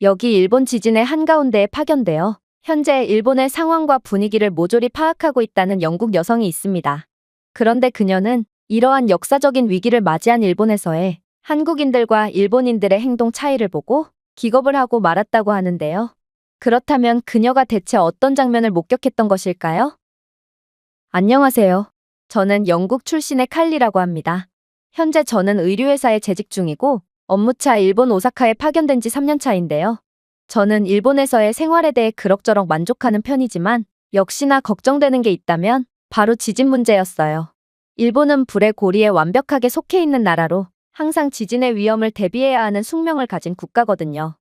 여기 일본 지진의 한가운데에 파견되어 현재 일본의 상황과 분위기를 모조리 파악하고 있다는 영국 여성이 있습니다. 그런데 그녀는 이러한 역사적인 위기를 맞이한 일본에서의 한국인들과 일본인들의 행동 차이를 보고 기겁을 하고 말았다고 하는데요. 그렇다면 그녀가 대체 어떤 장면을 목격했던 것일까요? 안녕하세요. 저는 영국 출신의 칼리라고 합니다. 현재 저는 의류회사에 재직 중이고 업무차 일본 오사카에 파견된 지 3년 차인데요. 저는 일본에서의 생활에 대해 그럭저럭 만족하는 편이지만 역시나 걱정되는 게 있다면 바로 지진 문제였어요. 일본은 불의 고리에 완벽하게 속해 있는 나라로 항상 지진의 위험을 대비해야 하는 숙명을 가진 국가거든요.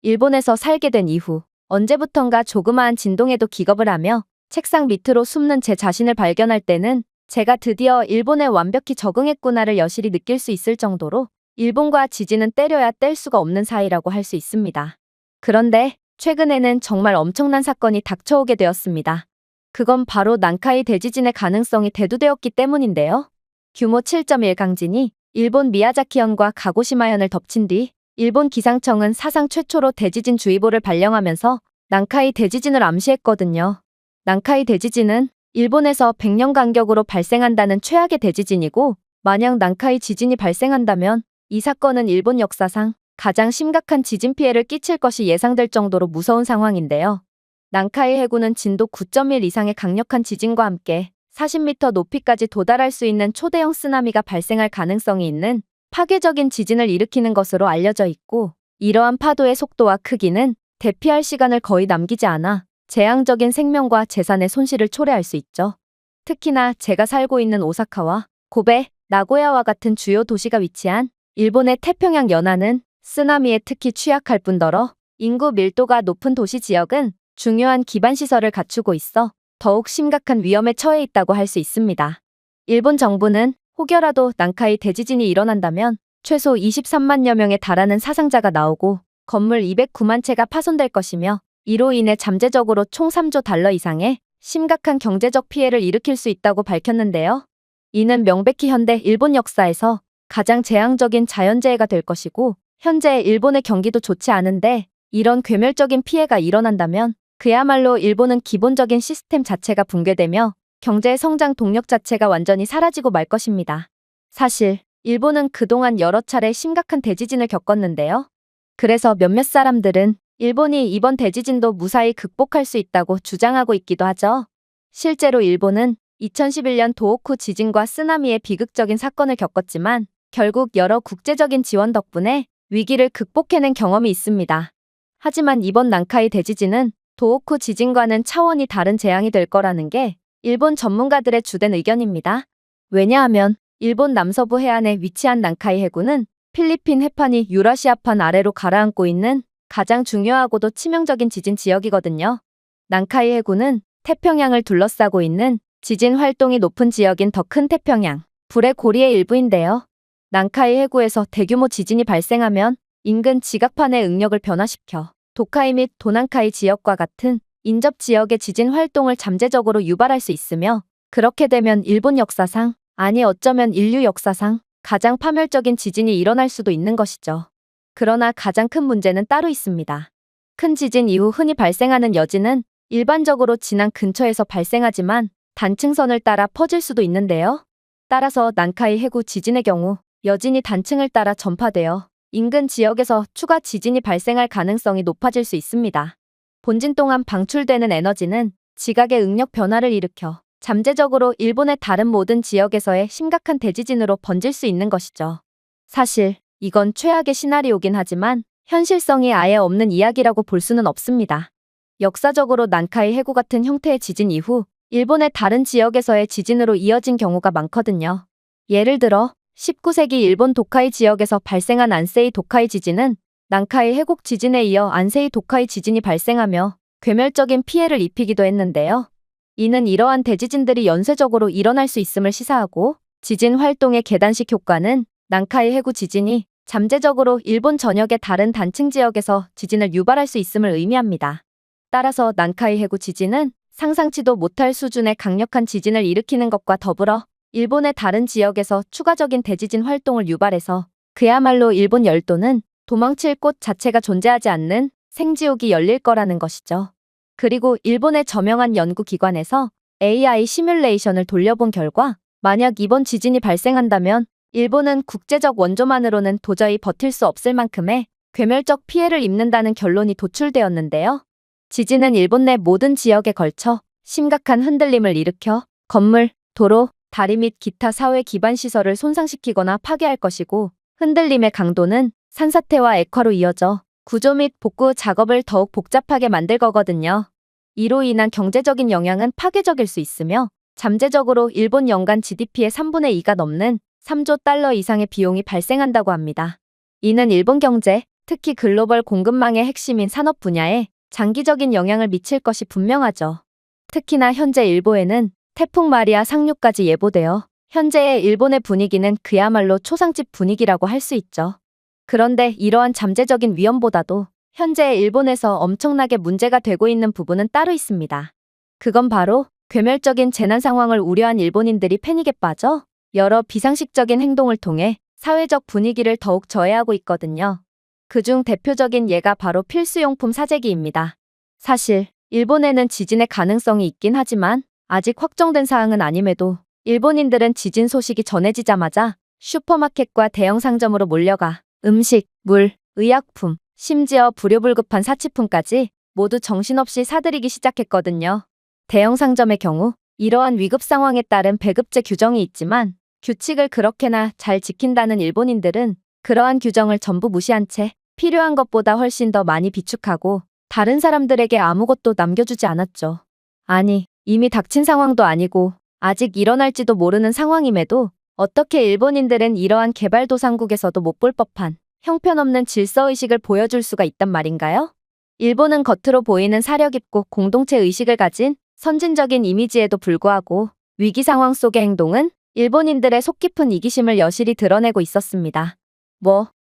일본에서 살게 된 이후 언제부턴가 조그마한 진동에도 기겁을 하며 책상 밑으로 숨는 제 자신을 발견할 때는 제가 드디어 일본에 완벽히 적응했구나를 여실히 느낄 수 있을 정도로 일본과 지진은 때려야 뗄 수가 없는 사이라고 할 수 있습니다. 그런데 최근에는 정말 엄청난 사건이 닥쳐오게 되었습니다. 그건 바로 난카이 대지진의 가능성이 대두되었기 때문인데요. 규모 7.1 강진이 일본 미야자키현과 가고시마현을 덮친 뒤 일본 기상청은 사상 최초로 대지진 주의보를 발령하면서 난카이 대지진을 암시했거든요. 난카이 대지진은 일본에서 100년 간격으로 발생한다는 최악의 대지진이고 만약 난카이 지진이 발생한다면 이 사건은 일본 역사상 가장 심각한 지진 피해를 끼칠 것이 예상될 정도로 무서운 상황인데요. 난카이 해구는 진도 9.1 이상의 강력한 지진과 함께 40m 높이까지 도달할 수 있는 초대형 쓰나미가 발생할 가능성이 있는 파괴적인 지진을 일으키는 것으로 알려져 있고 이러한 파도의 속도와 크기는 대피할 시간을 거의 남기지 않아 재앙적인 생명과 재산의 손실을 초래할 수 있죠. 특히나 제가 살고 있는 오사카와 고베, 나고야와 같은 주요 도시가 위치한 일본의 태평양 연안은 쓰나미에 특히 취약할 뿐더러 인구 밀도가 높은 도시 지역은 중요한 기반시설을 갖추고 있어 더욱 심각한 위험에 처해 있다고 할 수 있습니다. 일본 정부는 혹여라도 난카이 대지진이 일어난다면 최소 23만여 명에 달하는 사상자가 나오고 건물 209만 채가 파손될 것이며 이로 인해 잠재적으로 총 3조 달러 이상의 심각한 경제적 피해를 일으킬 수 있다고 밝혔는데요. 이는 명백히 현대 일본 역사에서 가장 재앙적인 자연재해가 될 것이고 현재 일본의 경기도 좋지 않은데 이런 괴멸적인 피해가 일어난다면 그야말로 일본은 기본적인 시스템 자체가 붕괴되며 경제의 성장 동력 자체가 완전히 사라지고 말 것입니다. 사실 일본은 그동안 여러 차례 심각한 대지진을 겪었는데요. 그래서 몇몇 사람들은 일본이 이번 대지진도 무사히 극복할 수 있다고 주장하고 있기도 하죠. 실제로 일본은 2011년 도호쿠 지진과 쓰나미의 비극적인 사건을 겪었지만 결국 여러 국제적인 지원 덕분에 위기를 극복해낸 경험이 있습니다. 하지만 이번 난카이 대지진은 도호쿠 지진과는 차원이 다른 재앙이 될 거라는 게 일본 전문가들의 주된 의견입니다. 왜냐하면 일본 남서부 해안에 위치한 난카이 해구는 필리핀 해판이 유라시아판 아래로 가라앉고 있는 가장 중요하고도 치명적인 지진 지역이거든요. 난카이 해구는 태평양을 둘러싸고 있는 지진 활동이 높은 지역인 더 큰 태평양, 불의 고리의 일부인데요. 난카이 해구에서 대규모 지진이 발생하면 인근 지각판의 응력을 변화시켜 도카이 및 도난카이 지역과 같은 인접 지역의 지진 활동을 잠재적으로 유발할 수 있으며 그렇게 되면 일본 역사상, 아니 어쩌면 인류 역사상 가장 파멸적인 지진이 일어날 수도 있는 것이죠. 그러나 가장 큰 문제는 따로 있습니다. 큰 지진 이후 흔히 발생하는 여진은 일반적으로 진앙 근처에서 발생하지만 단층선을 따라 퍼질 수도 있는데요. 따라서 난카이 해구 지진의 경우 여진이 단층을 따라 전파되어 인근 지역에서 추가 지진이 발생할 가능성이 높아질 수 있습니다. 본진 동안 방출되는 에너지는 지각의 응력 변화를 일으켜 잠재적으로 일본의 다른 모든 지역에서의 심각한 대지진으로 번질 수 있는 것이죠. 사실 이건 최악의 시나리오긴 하지만 현실성이 아예 없는 이야기라고 볼 수는 없습니다. 역사적으로 난카이 해구 같은 형태의 지진 이후 일본의 다른 지역에서의 지진으로 이어진 경우가 많거든요. 예를 들어 19세기 일본 도카이 지역에서 발생한 안세이 도카이 지진은 난카이 해곡 지진에 이어 안세이 도카이 지진이 발생하며 괴멸적인 피해를 입히기도 했는데요. 이는 이러한 대지진들이 연쇄적으로 일어날 수 있음을 시사하고 지진 활동의 계단식 효과는 난카이 해구 지진이 잠재적으로 일본 전역의 다른 단층 지역에서 지진을 유발할 수 있음을 의미합니다. 따라서 난카이 해구 지진은 상상치도 못할 수준의 강력한 지진을 일으키는 것과 더불어 일본의 다른 지역에서 추가적인 대지진 활동을 유발해서 그야말로 일본 열도는 도망칠 곳 자체가 존재하지 않는 생지옥이 열릴 거라는 것이죠. 그리고 일본의 저명한 연구기관에서 AI 시뮬레이션을 돌려본 결과 만약 이번 지진이 발생한다면 일본은 국제적 원조만으로는 도저히 버틸 수 없을 만큼의 괴멸적 피해를 입는다는 결론이 도출되었는데요. 지진은 일본 내 모든 지역에 걸쳐 심각한 흔들림을 일으켜 건물, 도로, 다리 및 기타 사회 기반 시설을 손상시키거나 파괴할 것이고 흔들림의 강도는 산사태와 액화로 이어져 구조 및 복구 작업을 더욱 복잡하게 만들 거거든요. 이로 인한 경제적인 영향은 파괴적일 수 있으며 잠재적으로 일본 연간 GDP의 3분의 2가 넘는 3조 달러 이상의 비용이 발생한다고 합니다. 이는 일본 경제, 특히 글로벌 공급망의 핵심인 산업 분야에 장기적인 영향을 미칠 것이 분명하죠. 특히나 현재 일보에는 태풍 마리아 상류까지 예보되어 현재의 일본의 분위기는 그야말로 초상집 분위기라고 할 수 있죠. 그런데 이러한 잠재적인 위험보다도 현재 일본에서 엄청나게 문제가 되고 있는 부분은 따로 있습니다. 그건 바로 괴멸적인 재난 상황을 우려한 일본인들이 패닉에 빠져 여러 비상식적인 행동을 통해 사회적 분위기를 더욱 저해하고 있거든요. 그중 대표적인 예가 바로 필수용품 사재기입니다. 사실 일본에는 지진의 가능성이 있긴 하지만 아직 확정된 사항은 아님에도 일본인들은 지진 소식이 전해지자마자 슈퍼마켓과 대형 상점으로 몰려가 음식, 물, 의약품, 심지어 불효불급한 사치품까지 모두 정신없이 사들이기 시작했거든요. 대형 상점의 경우 이러한 위급 상황에 따른 배급제 규정이 있지만 규칙을 그렇게나 잘 지킨다는 일본인들은 그러한 규정을 전부 무시한 채 필요한 것보다 훨씬 더 많이 비축하고 다른 사람들에게 아무것도 남겨주지 않았죠. 아니, 이미 닥친 상황도 아니고 아직 일어날지도 모르는 상황임에도 어떻게 일본인들은 이러한 개발도상국에서도 못 볼 법한 형편없는 질서의식을 보여줄 수가 있단 말인가요? 일본은 겉으로 보이는 사려 깊고 공동체 의식을 가진 선진적인 이미지에도 불구하고 위기 상황 속의 행동은 일본인들의 속 깊은 이기심을 여실히 드러내고 있었습니다.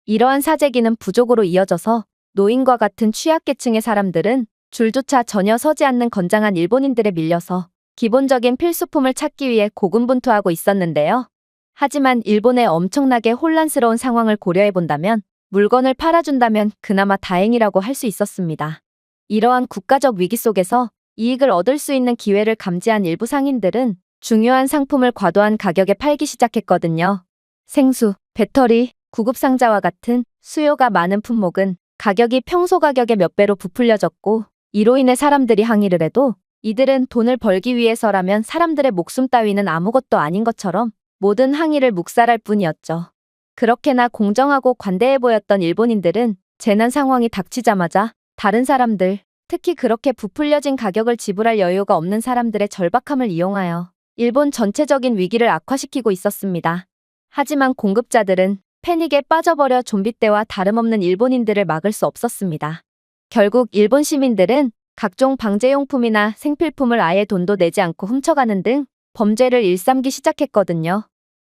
이러한 사재기는 부족으로 이어져서 노인과 같은 취약계층의 사람들은 줄조차 전혀 서지 않는 건장한 일본인들에 밀려서 기본적인 필수품을 찾기 위해 고군분투하고 있었는데요. 하지만 일본의 엄청나게 혼란스러운 상황을 고려해본다면 물건을 팔아준다면 그나마 다행이라고 할 수 있었습니다. 이러한 국가적 위기 속에서 이익을 얻을 수 있는 기회를 감지한 일부 상인들은 중요한 상품을 과도한 가격에 팔기 시작했거든요. 생수, 배터리, 구급상자와 같은 수요가 많은 품목은 가격이 평소 가격의 몇 배로 부풀려졌고 이로 인해 사람들이 항의를 해도 이들은 돈을 벌기 위해서라면 사람들의 목숨 따위는 아무것도 아닌 것처럼 모든 항의를 묵살할 뿐이었죠. 그렇게나 공정하고 관대해 보였던 일본인들은 재난 상황이 닥치자마자 다른 사람들, 특히 그렇게 부풀려진 가격을 지불할 여유가 없는 사람들의 절박함을 이용하여 일본 전체적인 위기를 악화시키고 있었습니다. 하지만 공급자들은 패닉에 빠져버려 좀비 때와 다름없는 일본인들을 막을 수 없었습니다. 결국 일본 시민들은 각종 방제용품이나 생필품을 아예 돈도 내지 않고 훔쳐가는 등 범죄를 일삼기 시작했거든요.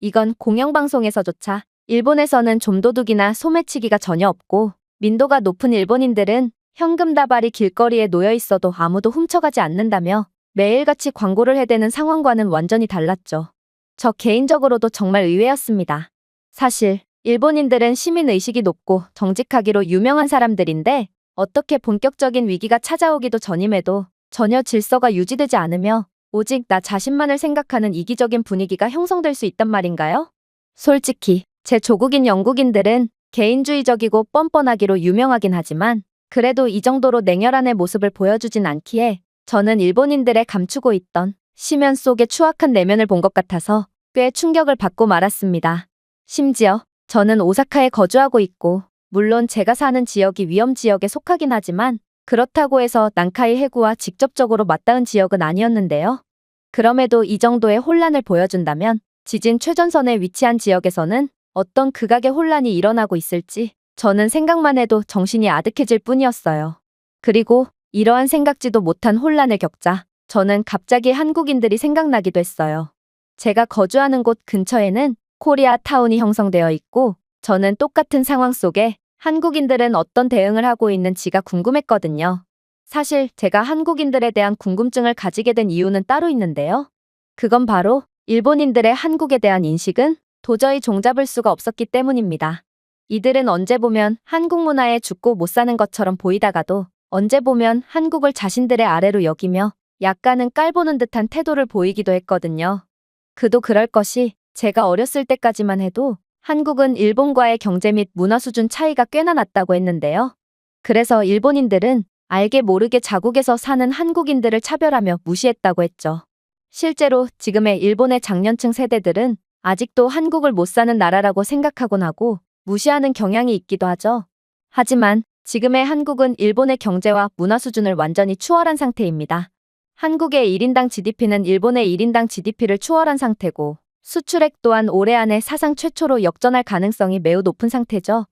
이건 공영방송에서조차 일본에서는 좀도둑이나 소매치기가 전혀 없고 민도가 높은 일본인들은 현금 다발이 길거리에 놓여 있어도 아무도 훔쳐가지 않는다며 매일같이 광고를 해대는 상황과는 완전히 달랐죠. 저 개인적으로도 정말 의외였습니다. 사실 일본인들은 시민의식이 높고 정직하기로 유명한 사람들인데 어떻게 본격적인 위기가 찾아오기도 전임에도 전혀 질서가 유지되지 않으며 오직 나 자신만을 생각하는 이기적인 분위기가 형성될 수 있단 말인가요? 솔직히 제 조국인 영국인들은 개인주의적이고 뻔뻔하기로 유명하긴 하지만 그래도 이 정도로 냉혈한의 모습을 보여주진 않기에 저는 일본인들의 감추고 있던 심연 속의 추악한 내면을 본 것 같아서 꽤 충격을 받고 말았습니다. 심지어 저는 오사카에 거주하고 있고 물론 제가 사는 지역이 위험 지역에 속하긴 하지만 그렇다고 해서 난카이 해구와 직접적으로 맞닿은 지역은 아니었는데요. 그럼에도 이 정도의 혼란을 보여준다면 지진 최전선에 위치한 지역에서는 어떤 극악의 혼란이 일어나고 있을지 저는 생각만 해도 정신이 아득해질 뿐이었어요. 그리고 이러한 생각지도 못한 혼란을 겪자 저는 갑자기 한국인들이 생각나기도 했어요. 제가 거주하는 곳 근처에는 코리아 타운이 형성되어 있고 저는 똑같은 상황 속에 한국인들은 어떤 대응을 하고 있는지가 궁금했거든요. 사실 제가 한국인들에 대한 궁금증을 가지게 된 이유는 따로 있는데요. 그건 바로 일본인들의 한국에 대한 인식은 도저히 종잡을 수가 없었기 때문입니다. 이들은 언제 보면 한국 문화에 죽고 못 사는 것처럼 보이다가도 언제 보면 한국을 자신들의 아래로 여기며 약간은 깔보는 듯한 태도를 보이기도 했거든요. 그도 그럴 것이 제가 어렸을 때까지만 해도 한국은 일본과의 경제 및 문화 수준 차이가 꽤나 났다고 했는데요. 그래서 일본인들은 알게 모르게 자국에서 사는 한국인들을 차별하며 무시했다고 했죠. 실제로 지금의 일본의 장년층 세대들은 아직도 한국을 못 사는 나라라고 생각하곤 하고 무시하는 경향이 있기도 하죠. 하지만 지금의 한국은 일본의 경제와 문화 수준을 완전히 추월한 상태입니다. 한국의 1인당 GDP는 일본의 1인당 GDP를 추월한 상태고 수출액 또한 올해 안에 사상 최초로 역전할 가능성이 매우 높은 상태죠.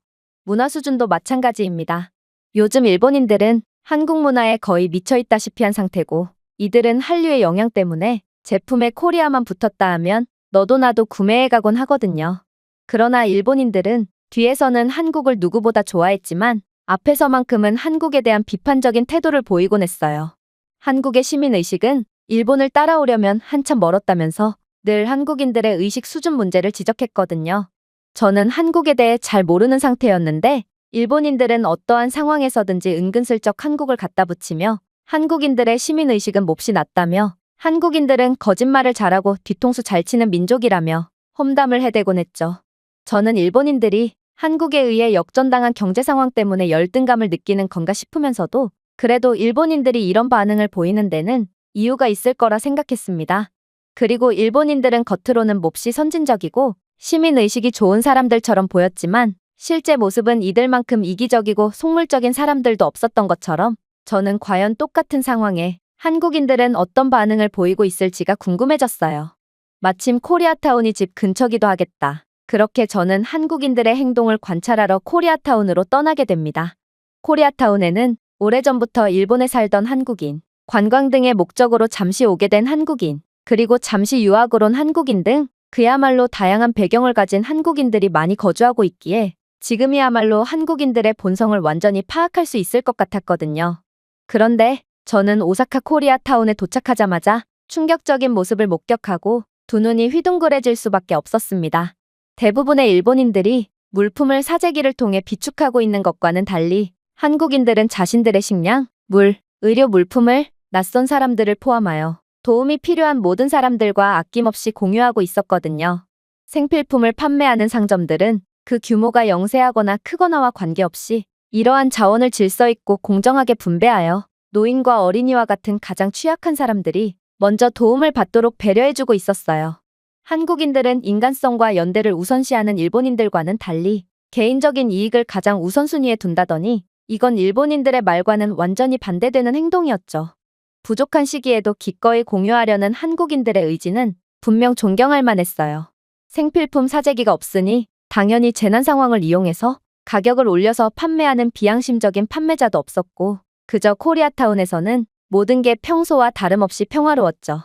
문화 수준도 마찬가지입니다. 요즘 일본인들은 한국 문화에 거의 미쳐있다시피 한 상태고 이들은 한류의 영향 때문에 제품에 코리아만 붙었다 하면 너도 나도 구매해 가곤 하거든요. 그러나 일본인들은 뒤에서는 한국을 누구보다 좋아했지만 앞에서만큼은 한국에 대한 비판적인 태도를 보이곤 했어요. 한국의 시민의식은 일본을 따라오려면 한참 멀었다면서 늘 한국인들의 의식 수준 문제를 지적했거든요. 저는 한국에 대해 잘 모르는 상태였는데 일본인들은 어떠한 상황에서든지 은근슬쩍 한국을 갖다 붙이며 한국인들의 시민의식은 몹시 낮다며 한국인들은 거짓말을 잘하고 뒤통수 잘 치는 민족이라며 험담을 해대곤 했죠. 저는 일본인들이 한국에 의해 역전당한 경제 상황 때문에 열등감을 느끼는 건가 싶으면서도 그래도 일본인들이 이런 반응을 보이는 데는 이유가 있을 거라 생각했습니다. 그리고 일본인들은 겉으로는 몹시 선진적이고 시민의식이 좋은 사람들처럼 보였지만 실제 모습은 이들만큼 이기적이고 속물적인 사람들도 없었던 것처럼 저는 과연 똑같은 상황에 한국인들은 어떤 반응을 보이고 있을지가 궁금해졌어요. 마침 코리아타운이 집 근처기도 하겠다. 그렇게 저는 한국인들의 행동을 관찰하러 코리아타운으로 떠나게 됩니다. 코리아타운에는 오래전부터 일본에 살던 한국인, 관광 등의 목적으로 잠시 오게 된 한국인, 그리고 잠시 유학을 온 한국인 등 그야말로 다양한 배경을 가진 한국인들이 많이 거주하고 있기에 지금이야말로 한국인들의 본성을 완전히 파악할 수 있을 것 같았거든요. 그런데 저는 오사카 코리아타운에 도착하자마자 충격적인 모습을 목격하고 두 눈이 휘둥그레질 수밖에 없었습니다. 대부분의 일본인들이 물품을 사재기를 통해 비축하고 있는 것과는 달리 한국인들은 자신들의 식량, 물, 의료 물품을 낯선 사람들을 포함하여 도움이 필요한 모든 사람들과 아낌없이 공유하고 있었거든요. 생필품을 판매하는 상점들은 그 규모가 영세하거나 크거나와 관계없이 이러한 자원을 질서 있고 공정하게 분배하여 노인과 어린이와 같은 가장 취약한 사람들이 먼저 도움을 받도록 배려해주고 있었어요. 한국인들은 인간성과 연대를 우선시하는 일본인들과는 달리 개인적인 이익을 가장 우선순위에 둔다더니 이건 일본인들의 말과는 완전히 반대되는 행동이었죠. 부족한 시기에도 기꺼이 공유하려는 한국인들의 의지는 분명 존경할 만했어요. 생필품 사재기가 없으니 당연히 재난 상황을 이용해서 가격을 올려서 판매하는 비양심적인 판매자도 없었고 그저 코리아타운에서는 모든 게 평소와 다름없이 평화로웠죠.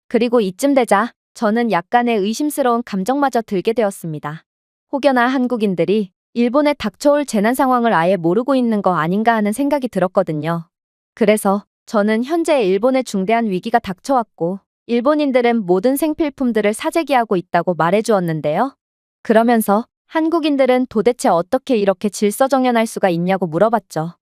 그리고 이쯤 되자 저는 약간의 의심스러운 감정마저 들게 되었습니다. 혹여나 한국인들이 일본에 닥쳐올 재난 상황을 아예 모르고 있는 거 아닌가 하는 생각이 들었거든요. 그래서 저는 현재 일본에 중대한 위기가 닥쳐왔고 일본인들은 모든 생필품들을 사재기하고 있다고 말해주었는데요. 그러면서 한국인들은 도대체 어떻게 이렇게 질서정연할 수가 있냐고 물어봤죠.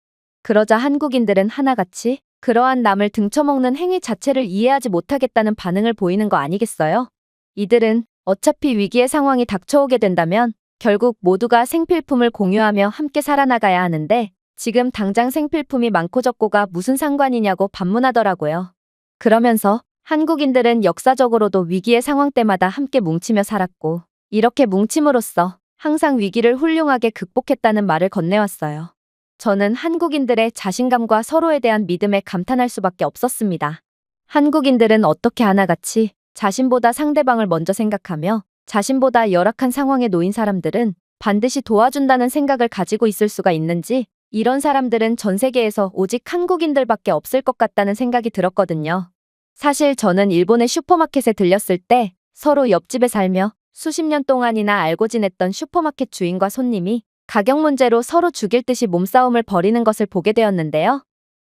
그러자 한국인들은 하나같이 그러한 남을 등쳐먹는 행위 자체를 이해하지 못하겠다는 반응을 보이는 거 아니겠어요? 이들은 어차피 위기의 상황이 닥쳐오게 된다면 결국 모두가 생필품을 공유하며 함께 살아나가야 하는데 지금 당장 생필품이 많고 적고가 무슨 상관이냐고 반문하더라고요. 그러면서 한국인들은 역사적으로도 위기의 상황 때마다 함께 뭉치며 살았고 이렇게 뭉침으로써 항상 위기를 훌륭하게 극복했다는 말을 건네왔어요. 저는 한국인들의 자신감과 서로에 대한 믿음에 감탄할 수밖에 없었습니다. 한국인들은 어떻게 하나같이 자신보다 상대방을 먼저 생각하며 자신보다 열악한 상황에 놓인 사람들은 반드시 도와준다는 생각을 가지고 있을 수가 있는지 이런 사람들은 전 세계에서 오직 한국인들밖에 없을 것 같다는 생각이 들었거든요. 사실 저는 일본의 슈퍼마켓에 들렸을 때 서로 옆집에 살며 수십 년 동안이나 알고 지냈던 슈퍼마켓 주인과 손님이 가격 문제로 서로 죽일 듯이 몸싸움을 벌이는 것을 보게 되었는데요.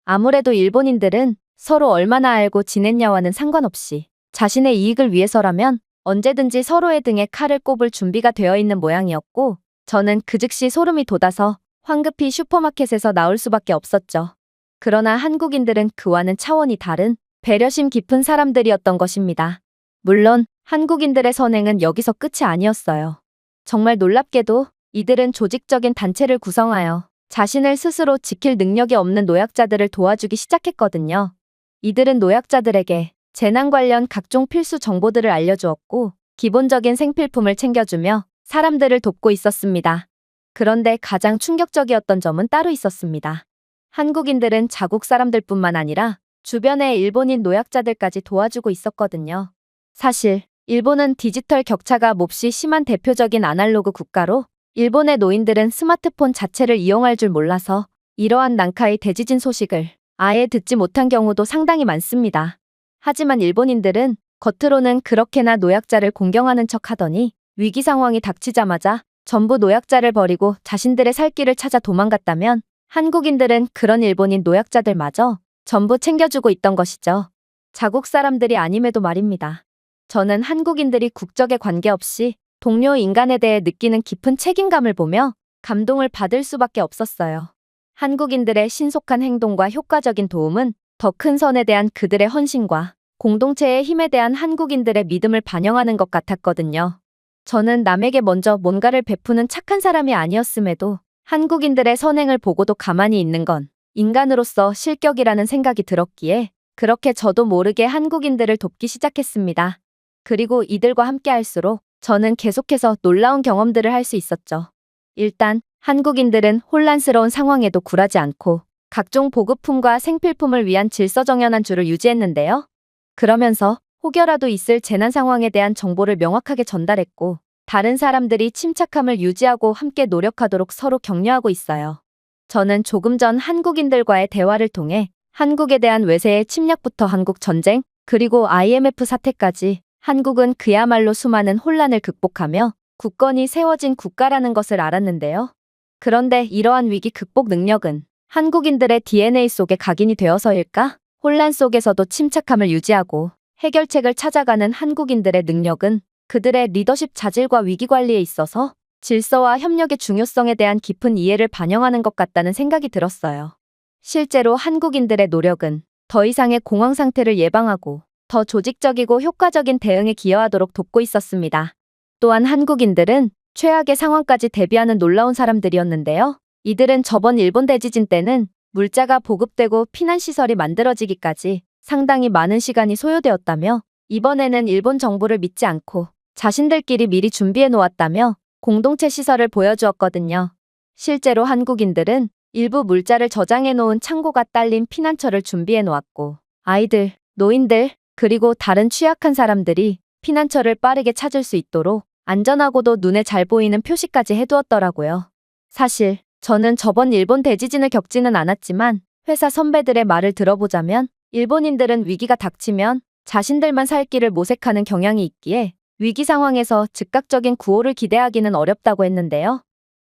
아무래도 일본인들은 서로 얼마나 알고 지냈냐와는 상관없이 자신의 이익을 위해서라면 언제든지 서로의 등에 칼을 꼽을 준비가 되어 있는 모양이었고 저는 그 즉시 소름이 돋아서 황급히 슈퍼마켓에서 나올 수밖에 없었죠. 그러나 한국인들은 그와는 차원이 다른 배려심 깊은 사람들이었던 것입니다. 물론 한국인들의 선행은 여기서 끝이 아니었어요. 정말 놀랍게도 이들은 조직적인 단체를 구성하여 자신을 스스로 지킬 능력이 없는 노약자들을 도와주기 시작했거든요. 이들은 노약자들에게 재난 관련 각종 필수 정보들을 알려주었고 기본적인 생필품을 챙겨주며 사람들을 돕고 있었습니다. 그런데 가장 충격적이었던 점은 따로 있었습니다. 한국인들은 자국 사람들뿐만 아니라 주변의 일본인 노약자들까지 도와주고 있었거든요. 사실 일본은 디지털 격차가 몹시 심한 대표적인 아날로그 국가로 일본의 노인들은 스마트폰 자체를 이용할 줄 몰라서 이러한 난카이 대지진 소식을 아예 듣지 못한 경우도 상당히 많습니다. 하지만 일본인들은 겉으로는 그렇게나 노약자를 공경하는 척 하더니 위기 상황이 닥치자마자 전부 노약자를 버리고 자신들의 살 길을 찾아 도망갔다면 한국인들은 그런 일본인 노약자들마저 전부 챙겨주고 있던 것이죠. 자국 사람들이 아님에도 말입니다. 저는 한국인들이 국적에 관계없이 동료 인간에 대해 느끼는 깊은 책임감을 보며 감동을 받을 수밖에 없었어요. 한국인들의 신속한 행동과 효과적인 도움은 더 큰 선에 대한 그들의 헌신과 공동체의 힘에 대한 한국인들의 믿음을 반영하는 것 같았거든요. 저는 남에게 먼저 뭔가를 베푸는 착한 사람이 아니었음에도 한국인들의 선행을 보고도 가만히 있는 건 인간으로서 실격이라는 생각이 들었기에 그렇게 저도 모르게 한국인들을 돕기 시작했습니다. 그리고 이들과 함께 할수록 저는 계속해서 놀라운 경험들을 할 수 있었죠. 일단 한국인들은 혼란스러운 상황에도 굴하지 않고 각종 보급품과 생필품을 위한 질서정연한 줄을 유지했는데요. 그러면서 혹여라도 있을 재난 상황에 대한 정보를 명확하게 전달했고 다른 사람들이 침착함을 유지하고 함께 노력하도록 서로 격려하고 있어요. 저는 조금 전 한국인들과의 대화를 통해 한국에 대한 외세의 침략부터 한국 전쟁, 그리고 IMF 사태까지 한국은 그야말로 수많은 혼란을 극복하며 굳건히 세워진 국가라는 것을 알았는데요. 그런데 이러한 위기 극복 능력은 한국인들의 DNA 속에 각인이 되어서일까? 혼란 속에서도 침착함을 유지하고 해결책을 찾아가는 한국인들의 능력은 그들의 리더십 자질과 위기관리에 있어서 질서와 협력의 중요성에 대한 깊은 이해를 반영하는 것 같다는 생각이 들었어요. 실제로 한국인들의 노력은 더 이상의 공황 상태를 예방하고 더 조직적이고 효과적인 대응에 기여하도록 돕고 있었습니다. 또한 한국인들은 최악의 상황까지 대비하는 놀라운 사람들이었는데요. 이들은 저번 일본 대지진 때는 물자가 보급되고 피난시설이 만들어지기까지 상당히 많은 시간이 소요되었다며 이번에는 일본 정부를 믿지 않고 자신들끼리 미리 준비해 놓았다며 공동체 시설을 보여주었거든요. 실제로 한국인들은 일부 물자를 저장해 놓은 창고가 딸린 피난처를 준비해 놓았고 아이들, 노인들, 그리고 다른 취약한 사람들이 피난처를 빠르게 찾을 수 있도록 안전하고도 눈에 잘 보이는 표시까지 해두었더라고요. 사실 저는 저번 일본 대지진을 겪지는 않았지만 회사 선배들의 말을 들어보자면 일본인들은 위기가 닥치면 자신들만 살 길을 모색하는 경향이 있기에 위기 상황에서 즉각적인 구호를 기대하기는 어렵다고 했는데요.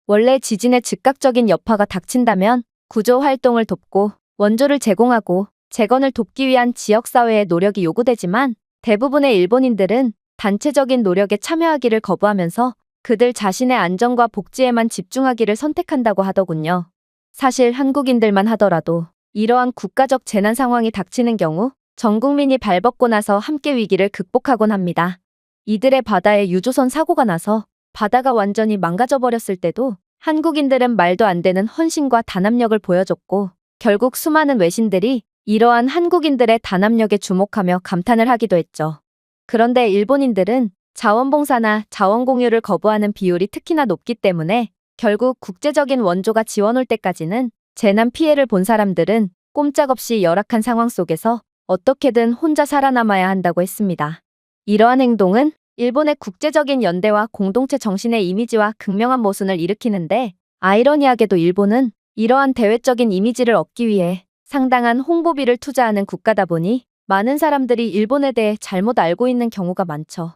원래 지진의 즉각적인 여파가 닥친다면 구조 활동을 돕고 원조를 제공하고 재건을 돕기 위한 지역사회의 노력이 요구되지만 대부분의 일본인들은 단체적인 노력에 참여하기를 거부하면서 그들 자신의 안전과 복지에만 집중하기를 선택한다고 하더군요. 사실 한국인들만 하더라도 이러한 국가적 재난 상황이 닥치는 경우 전 국민이 발벗고 나서 함께 위기를 극복하곤 합니다. 이들의 바다에 유조선 사고가 나서 바다가 완전히 망가져버렸을 때도 한국인들은 말도 안 되는 헌신과 단합력을 보여줬고 결국 수많은 외신들이 이러한 한국인들의 단합력에 주목하며 감탄을 하기도 했죠. 그런데 일본인들은 자원봉사나 자원공유를 거부하는 비율이 특히나 높기 때문에 결국 국제적인 원조가 지원 올 때까지는 재난 피해를 본 사람들은 꼼짝없이 열악한 상황 속에서 어떻게든 혼자 살아남아야 한다고 했습니다. 이러한 행동은 일본의 국제적인 연대와 공동체 정신의 이미지와 극명한 모순을 일으키는데 아이러니하게도 일본은 이러한 대외적인 이미지를 얻기 위해 상당한 홍보비를 투자하는 국가다 보니 많은 사람들이 일본에 대해 잘못 알고 있는 경우가 많죠.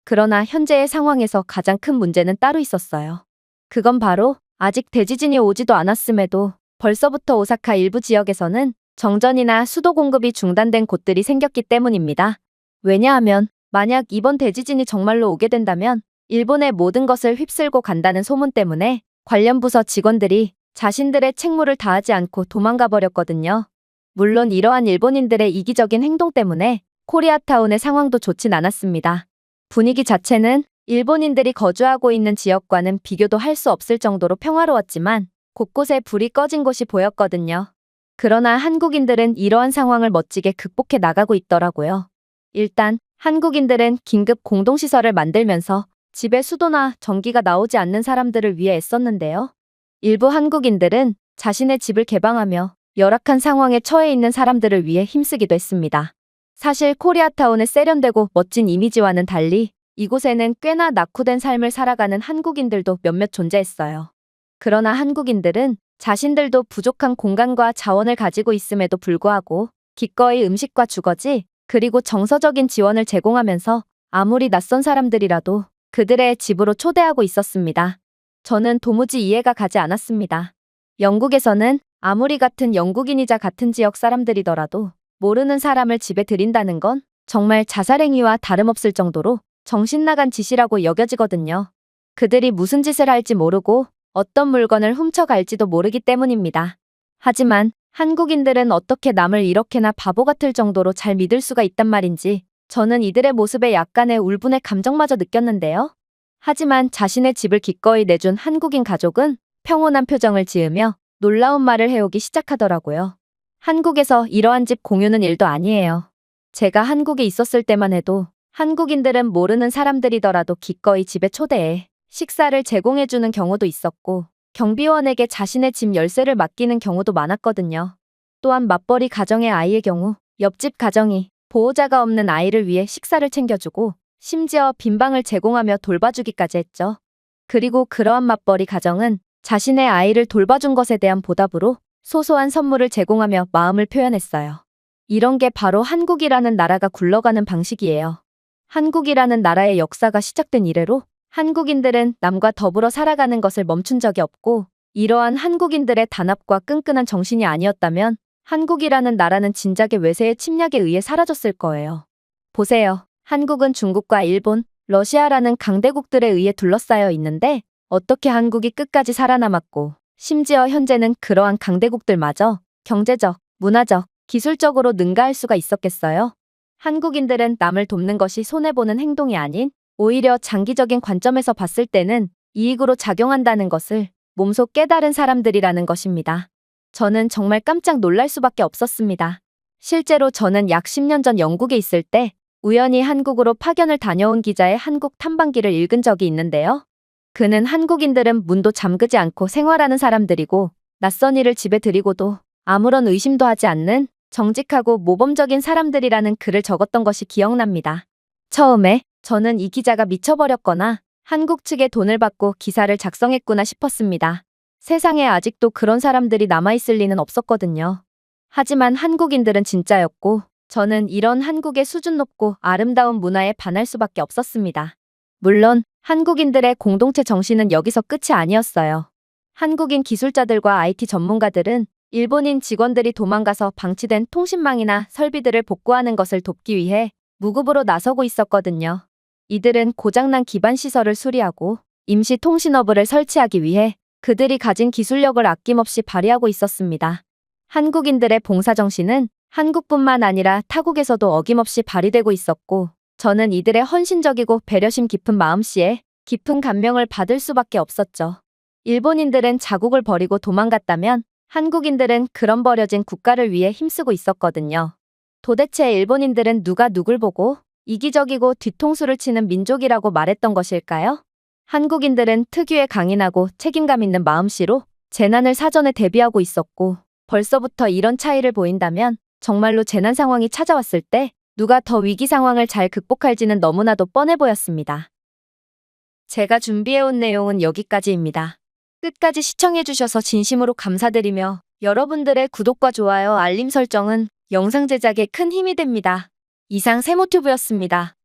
그러나 현재의 상황에서 가장 큰 문제는 따로 있었어요. 그건 바로 아직 대지진이 오지도 않았음에도 벌써부터 오사카 일부 지역에서는 정전이나 수도 공급이 중단된 곳들이 생겼기 때문입니다. 왜냐하면 만약 이번 대지진이 정말로 오게 된다면 일본의 모든 것을 휩쓸고 간다는 소문 때문에 관련 부서 직원들이 자신들의 책무를 다하지 않고 도망가 버렸거든요. 물론 이러한 일본인들의 이기적인 행동 때문에 코리아타운의 상황도 좋진 않았습니다. 분위기 자체는 일본인들이 거주하고 있는 지역과는 비교도 할 수 없을 정도로 평화로웠지만 곳곳에 불이 꺼진 곳이 보였거든요. 그러나 한국인들은 이러한 상황을 멋지게 극복해 나가고 있더라고요. 일단 한국인들은 긴급 공동시설을 만들면서 집에 수도나 전기가 나오지 않는 사람들을 위해 애썼는데요. 일부 한국인들은 자신의 집을 개방하며 열악한 상황에 처해 있는 사람들을 위해 힘쓰기도 했습니다. 사실 코리아타운의 세련되고 멋진 이미지와는 달리 이곳에는 꽤나 낙후된 삶을 살아가는 한국인들도 몇몇 존재했어요. 그러나 한국인들은 자신들도 부족한 공간과 자원을 가지고 있음에도 불구하고 기꺼이 음식과 주거지 그리고 정서적인 지원을 제공하면서 아무리 낯선 사람들이라도 그들의 집으로 초대하고 있었습니다. 저는 도무지 이해가 가지 않았습니다. 영국에서는 아무리 같은 영국인이자 같은 지역 사람들이더라도 모르는 사람을 집에 들인다는 건 정말 자살행위와 다름없을 정도로 정신나간 짓이라고 여겨지거든요. 그들이 무슨 짓을 할지 모르고 어떤 물건을 훔쳐갈지도 모르기 때문입니다. 하지만 한국인들은 어떻게 남을 이렇게나 바보 같을 정도로 잘 믿을 수가 있단 말인지 저는 이들의 모습에 약간의 울분의 감정마저 느꼈는데요. 하지만 자신의 집을 기꺼이 내준 한국인 가족은 평온한 표정을 지으며 놀라운 말을 해오기 시작하더라고요. 한국에서 이러한 집 공유는 일도 아니에요. 제가 한국에 있었을 때만 해도 한국인들은 모르는 사람들이더라도 기꺼이 집에 초대해 식사를 제공해주는 경우도 있었고 경비원에게 자신의 집 열쇠를 맡기는 경우도 많았거든요. 또한 맞벌이 가정의 아이의 경우 옆집 가정이 보호자가 없는 아이를 위해 식사를 챙겨주고 심지어 빈방을 제공하며 돌봐주기까지 했죠. 그리고 그러한 맞벌이 가정은 자신의 아이를 돌봐준 것에 대한 보답으로 소소한 선물을 제공하며 마음을 표현했어요. 이런 게 바로 한국이라는 나라가 굴러가는 방식이에요. 한국이라는 나라의 역사가 시작된 이래로 한국인들은 남과 더불어 살아가는 것을 멈춘 적이 없고 이러한 한국인들의 단합과 끈끈한 정신이 아니었다면 한국이라는 나라는 진작에 외세의 침략에 의해 사라졌을 거예요. 보세요. 한국은 중국과 일본, 러시아라는 강대국들에 의해 둘러싸여 있는데 어떻게 한국이 끝까지 살아남았고 심지어 현재는 그러한 강대국들마저 경제적, 문화적, 기술적으로 능가할 수가 있었겠어요? 한국인들은 남을 돕는 것이 손해보는 행동이 아닌 오히려 장기적인 관점에서 봤을 때는 이익으로 작용한다는 것을 몸소 깨달은 사람들이라는 것입니다. 저는 정말 깜짝 놀랄 수밖에 없었습니다. 실제로 저는 약 10년 전 영국에 있을 때 우연히 한국으로 파견을 다녀온 기자의 한국 탐방기를 읽은 적이 있는데요. 그는 한국인들은 문도 잠그지 않고 생활하는 사람들이고 낯선 이를 집에 들이고도 아무런 의심도 하지 않는 정직하고 모범적인 사람들이라는 글을 적었던 것이 기억납니다. 처음에 저는 이 기자가 미쳐버렸거나 한국 측에 돈을 받고 기사를 작성했구나 싶었습니다. 세상에 아직도 그런 사람들이 남아있을 리는 없었거든요. 하지만 한국인들은 진짜였고 저는 이런 한국의 수준 높고 아름다운 문화에 반할 수밖에 없었습니다. 물론 한국인들의 공동체 정신은 여기서 끝이 아니었어요. 한국인 기술자들과 IT 전문가들은 일본인 직원들이 도망가서 방치된 통신망이나 설비들을 복구하는 것을 돕기 위해 무급으로 나서고 있었거든요. 이들은 고장난 기반 시설을 수리하고 임시 통신허브를 설치하기 위해 그들이 가진 기술력을 아낌없이 발휘하고 있었습니다. 한국인들의 봉사정신은 한국뿐만 아니라 타국에서도 어김없이 발휘되고 있었고 저는 이들의 헌신적이고 배려심 깊은 마음씨에 깊은 감명을 받을 수밖에 없었죠. 일본인들은 자국을 버리고 도망갔다면 한국인들은 그런 버려진 국가를 위해 힘쓰고 있었거든요. 도대체 일본인들은 누가 누굴 보고 이기적이고 뒤통수를 치는 민족이라고 말했던 것일까요? 한국인들은 특유의 강인하고 책임감 있는 마음씨로 재난을 사전에 대비하고 있었고 벌써부터 이런 차이를 보인다면 정말로 재난 상황이 찾아왔을 때 누가 더 위기 상황을 잘 극복할지는 너무나도 뻔해 보였습니다. 제가 준비해온 내용은 여기까지입니다. 끝까지 시청해주셔서 진심으로 감사드리며 여러분들의 구독과 좋아요, 알림 설정은 영상 제작에 큰 힘이 됩니다. 이상 세모튜브였습니다.